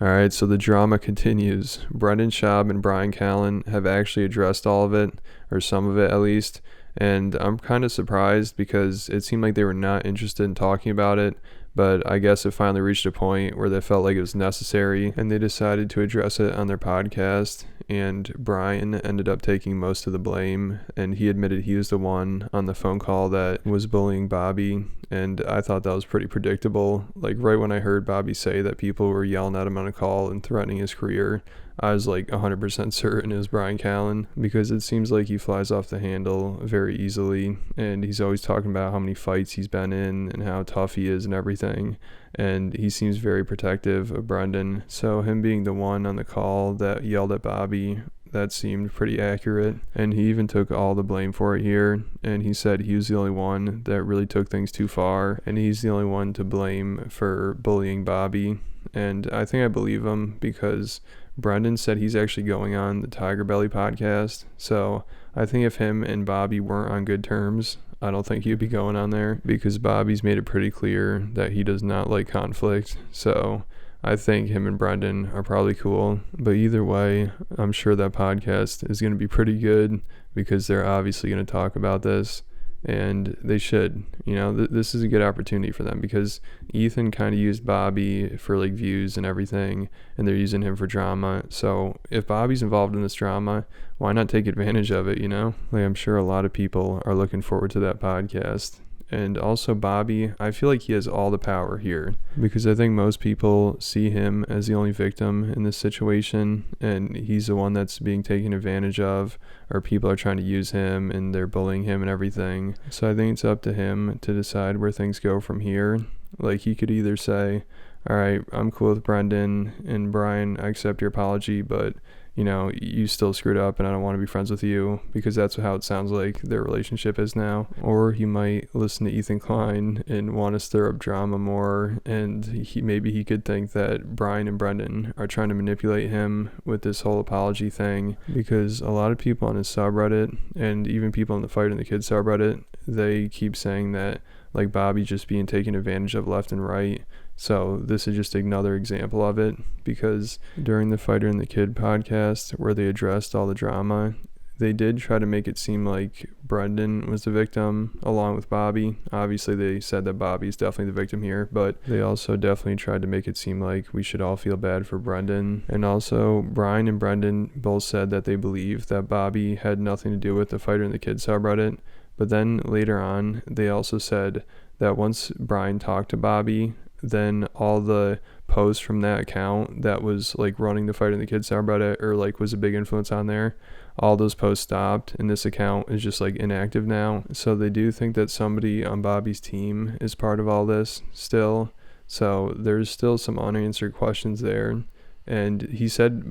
All right, so the drama continues. Brendan Schaub and Bryan Callen have actually addressed all of it, or some of it at least, and I'm kind of surprised because it seemed like they were not interested in talking about it, but I guess it finally reached a point where they felt like it was necessary, and they decided to address it on their podcast, and Bryan ended up taking most of the blame, and he admitted he was the one on the phone call that was bullying Bobby, and I thought that was pretty predictable. Like right when I heard Bobby say that people were yelling at him on a call and threatening his career, I was like 100% certain it was Bryan Callen, because it seems like he flies off the handle very easily, and he's always talking about how many fights he's been in and how tough he is and everything, and he seems very protective of Brendan. So him being the one on the call that yelled at Bobby, that seemed pretty accurate, and he even took all the blame for it here, and he said he was the only one that really took things too far, and he's the only one to blame for bullying Bobby. And I think I believe him, because Brendan said he's actually going on the Tiger Belly podcast, so I think if him and Bobby weren't on good terms, I don't think he'd be going on there, because Bobby's made it pretty clear that he does not like conflict. So I think him and Brendan are probably cool, but either way, I'm sure that podcast is going to be pretty good, because they're obviously going to talk about this, and they should. This is a good opportunity for them, because Ethan kind of used Bobby for like views and everything, and they're using him for drama. So if Bobby's involved in this drama, why not take advantage of it? Like, I'm sure a lot of people are looking forward to that podcast. And also Bobby, I feel like he has all the power here, because I think most people see him as the only victim in this situation, and he's the one that's being taken advantage of, or people are trying to use him and they're bullying him and everything. So I think it's up to him to decide where things go from here. Like, he could either say, all right, I'm cool with Brendan and Bryan, I accept your apology, but you still screwed up and I don't want to be friends with you, because that's how it sounds like their relationship is now. Or he might listen to Ethan Klein and want to stir up drama more, and maybe he could think that Bryan and Brendan are trying to manipulate him with this whole apology thing, because a lot of people on his subreddit, and even people in the Fighter and the Kid subreddit, they keep saying that like Bobby just being taken advantage of left and right. So this is just another example of it, because during the Fighter and the Kid podcast, where they addressed all the drama, they did try to make it seem like Brendan was the victim along with Bobby. Obviously, they said that Bobby's definitely the victim here, but they also definitely tried to make it seem like we should all feel bad for Brendan. And also, Bryan and Brendan both said that they believe that Bobby had nothing to do with the Fighter and the Kid subreddit. But then later on, they also said that once Bryan talked to Bobby, then all the posts from that account that was like running the Fight in the Kids subreddit, or like was a big influence on there, all those posts stopped, and this account is just like inactive now. So they do think that somebody on Bobby's team is part of all this still. So there's still some unanswered questions there. And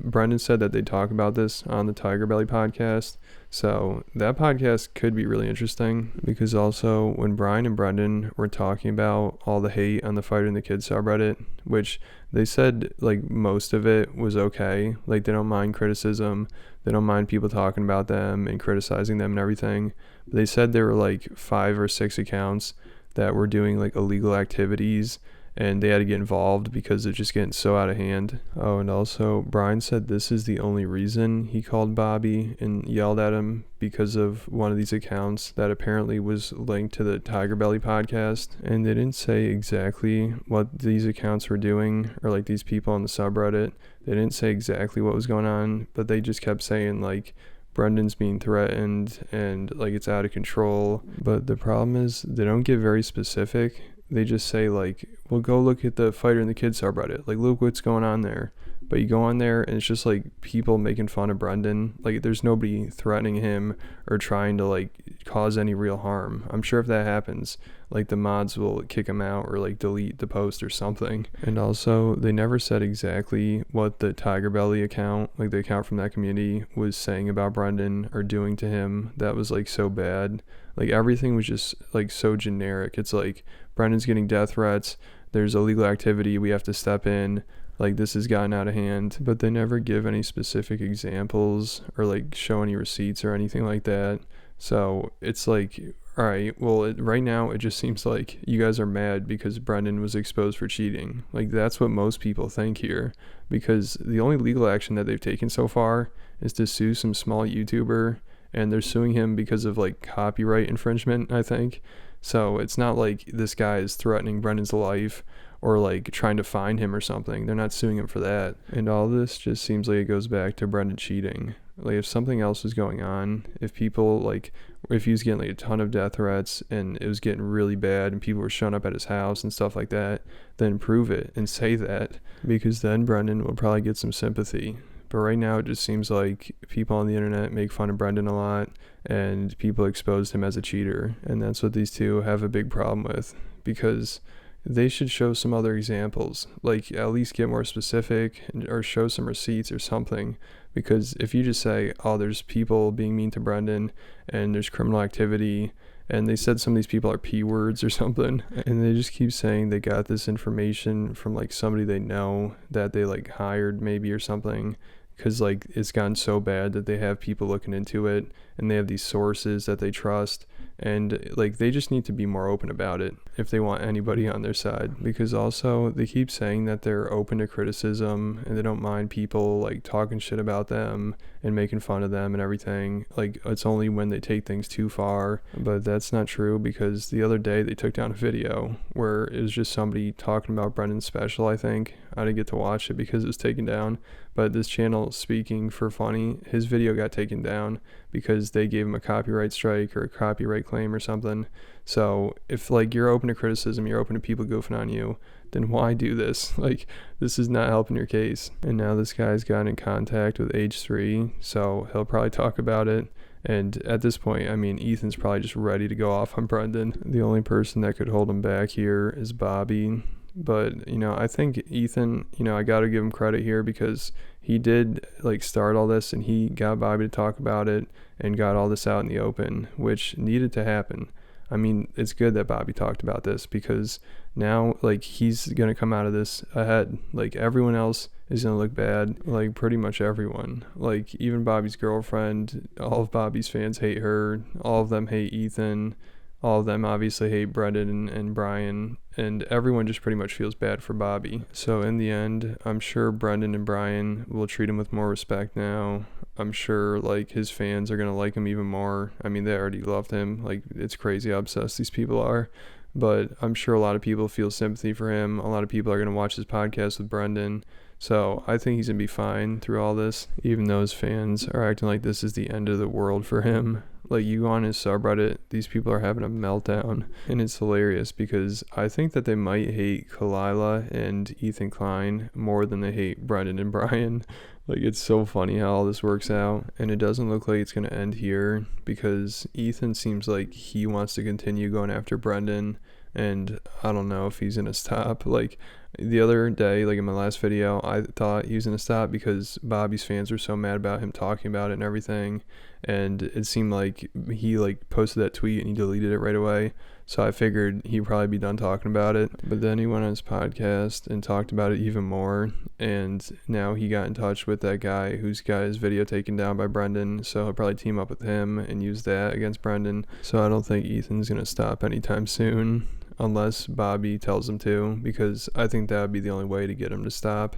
Brendan said that they'd talk about this on the Tiger Belly podcast. So that podcast could be really interesting, because also when Bryan and Brendan were talking about all the hate on the Fighter and the Kid subreddit, which they said like most of it was okay. Like, they don't mind criticism. They don't mind people talking about them and criticizing them and everything. But they said there were like 5 or 6 accounts that were doing like illegal activities, and they had to get involved because it's just getting so out of hand. Oh, and also Bryan said this is the only reason he called Bobby and yelled at him, because of one of these accounts that apparently was linked to the Tiger Belly podcast. And they didn't say exactly what these accounts were doing, or like these people on the subreddit. They didn't say exactly what was going on, but they just kept saying like Brendan's being threatened and like it's out of control. But the problem is they don't get very specific. They just say like, well, go look at the Fighter and the Kid subreddit. Like, look what's going on there. But you go on there and it's just like people making fun of Brendan. Like, there's nobody threatening him or trying to like cause any real harm. I'm sure if that happens, like the mods will kick him out or like delete the post or something. And also, they never said exactly what the Tiger Belly account, like the account from that community, was saying about Brendan or doing to him that was like so bad. Like, everything was just like so generic. It's like, Brendan's getting death threats, there's illegal activity, we have to step in, like this has gotten out of hand. But they never give any specific examples or like show any receipts or anything like that. So it's like, All right, well, right now it just seems like you guys are mad because Brendan was exposed for cheating. Like, that's what most people think here, because the only legal action that they've taken so far is to sue some small YouTuber, and they're suing him because of like copyright infringement, I think. So it's not like this guy is threatening Brendan's life or like trying to fine him or something. They're not suing him for that. And all this just seems like it goes back to Brendan cheating. Like, if something else was going on, if people like, if he was getting like a ton of death threats and it was getting really bad and people were showing up at his house and stuff like that, then prove it and say that, because then Brendan will probably get some sympathy. But right now it just seems like people on the internet make fun of Brendan a lot and people exposed him as a cheater, and that's what these two have a big problem with, because they should show some other examples, like at least get more specific or show some receipts or something. Because if you just say, oh, there's people being mean to Brendan and there's criminal activity, and they said some of these people are P words or something, and they just keep saying they got this information from like somebody they know that they like hired maybe or something, because like it's gotten so bad that they have people looking into it and they have these sources that they trust, and like they just need to be more open about it if they want anybody on their side. Because also they keep saying that they're open to criticism and they don't mind people like talking shit about them and making fun of them and everything. Like, it's only when they take things too far. But that's not true, because the other day they took down a video where it was just somebody talking about Brendan's special, I think. I didn't get to watch it because it was taken down, but this channel, Speaking for Funny, his video got taken down because they gave him a copyright strike or a copyright claim or something. So if like you're open to criticism, you're open to people goofing on you, then why do this? Like, this is not helping your case. And now this guy's gotten in contact with H3, so he'll probably talk about it. And at this point, I mean, Ethan's probably just ready to go off on Brendan. The only person that could hold him back here is Bobby. But, you know, I think Ethan, you know, I got to give him credit here, because he did like start all this and he got Bobby to talk about it and got all this out in the open, which needed to happen. I mean, it's good that Bobby talked about this, because now like he's going to come out of this ahead. Like, everyone else is going to look bad, like pretty much everyone. Like, even Bobby's girlfriend, all of Bobby's fans hate her, all of them hate Ethan. All of them obviously hate Brendan and Bryan, and everyone just pretty much feels bad for Bobby. So in the end, I'm sure Brendan and Bryan will treat him with more respect now. I'm sure like his fans are going to like him even more. I mean, they already loved him. Like, it's crazy how obsessed these people are. But I'm sure a lot of people feel sympathy for him. A lot of people are going to watch his podcast with Brendan. So I think he's going to be fine through all this, even though his fans are acting like this is the end of the world for him. Like, you go on his subreddit, these people are having a meltdown, and it's hilarious, because I think that they might hate Kalila and Ethan Klein more than they hate Brendan and Bryan. Like, it's so funny how all this works out, and it doesn't look like it's going to end here, because Ethan seems like he wants to continue going after Brendan, and I don't know if he's going to stop. Like, the other day, like in my last video, I thought he was going to stop because Bobby's fans were so mad about him talking about it and everything. And it seemed like he like posted that tweet and he deleted it right away. So I figured he'd probably be done talking about it. But then he went on his podcast and talked about it even more. And now he got in touch with that guy who's got his video taken down by Brendan. So he'll probably team up with him and use that against Brendan. So I don't think Ethan's going to stop anytime soon, unless Bobby tells him to, because I think that would be the only way to get him to stop.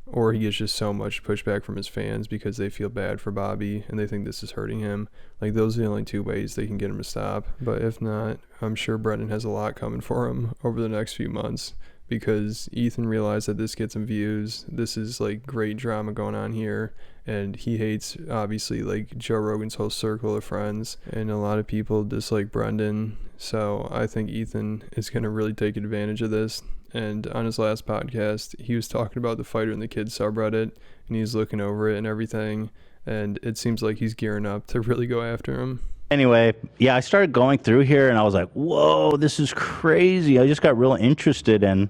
Or he gets just so much pushback from his fans because they feel bad for Bobby and they think this is hurting him. Like, those are the only two ways they can get him to stop. But if not, I'm sure Brendan has a lot coming for him over the next few months, because Ethan realized that this gets him views. This is like great drama going on here, and he hates obviously like Joe Rogan's whole circle of friends, and a lot of people dislike Brendan. So I think Ethan is going to really take advantage of this. And on his last podcast, he was talking about the Fighter and the Kids subreddit, and he's looking over it and everything, and it seems like he's gearing up to really go after him. Anyway, yeah, I started going through here and I was like, whoa, this is crazy. I just got real interested in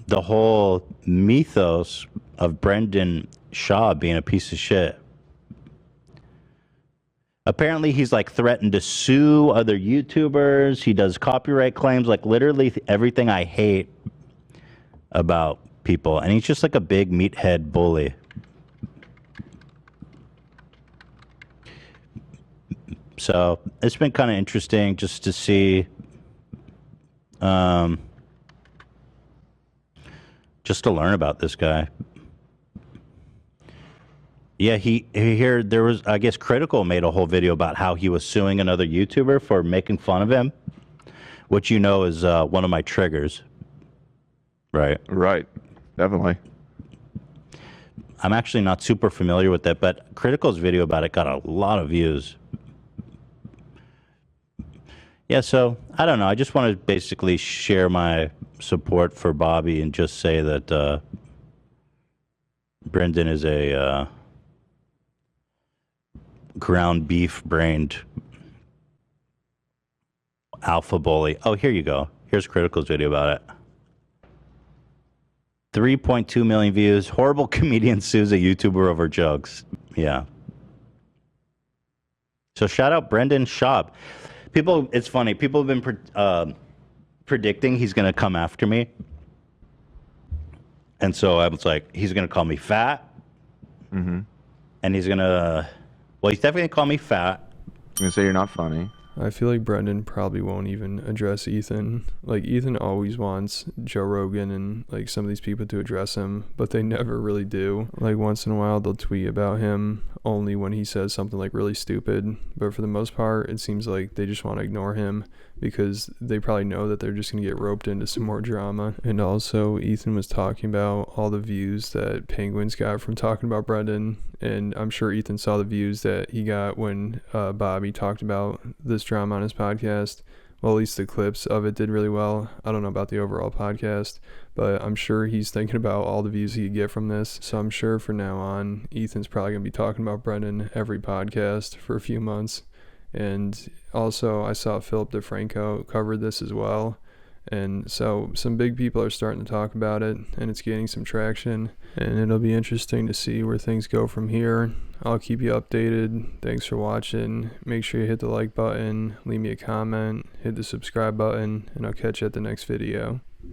the whole mythos of Brendan Schaub being a piece of shit. Apparently, he's like threatened to sue other YouTubers. He does copyright claims, like literally everything I hate about people. And he's just like a big meathead bully. So it's been kind of interesting just to see, um, just to learn about this guy. Yeah, he here there was, I guess, Critical made a whole video about how he was suing another YouTuber for making fun of him, which is one of my triggers. Right. Right. Definitely. I'm actually not super familiar with that, but Critical's video about it got a lot of views. Yeah, so I don't know. I just want to basically share my support for Bobby and just say that Brendan is a ground beef brained alpha bully. Oh, here you go. Here's Critical's video about it. 3.2 million views. Horrible comedian sues a YouTuber over jokes. Yeah. So shout out Brendan Schaub. People, it's funny. People have been predicting he's going to come after me. And so I was like, he's going to call me fat. Mm-hmm. And he's going to, well, he's definitely going to call me fat. He's going to say you're not funny. I feel like Brendan probably won't even address Ethan. Like, Ethan always wants Joe Rogan and, like, some of these people to address him, but they never really do. Like, once in a while, they'll tweet about him only when he says something, like, really stupid. But for the most part, it seems like they just want to ignore him because they probably know that they're just going to get roped into some more drama. And also, Ethan was talking about all the views that Penguins got from talking about Brendan. And I'm sure Ethan saw the views that he got when Bobby talked about this drama on his podcast. Well, at least the clips of it did really well. I don't know about the overall podcast, but I'm sure he's thinking about all the views he could get from this. So I'm sure from now on, Ethan's probably going to be talking about Brendan every podcast for a few months. And also, I saw Philip DeFranco covered this as well. And so some big people are starting to talk about it, and it's gaining some traction, and it'll be interesting to see where things go from here. I'll keep you updated. Thanks for watching. Make sure you hit the like button, leave me a comment, hit the subscribe button, and I'll catch you at the next video.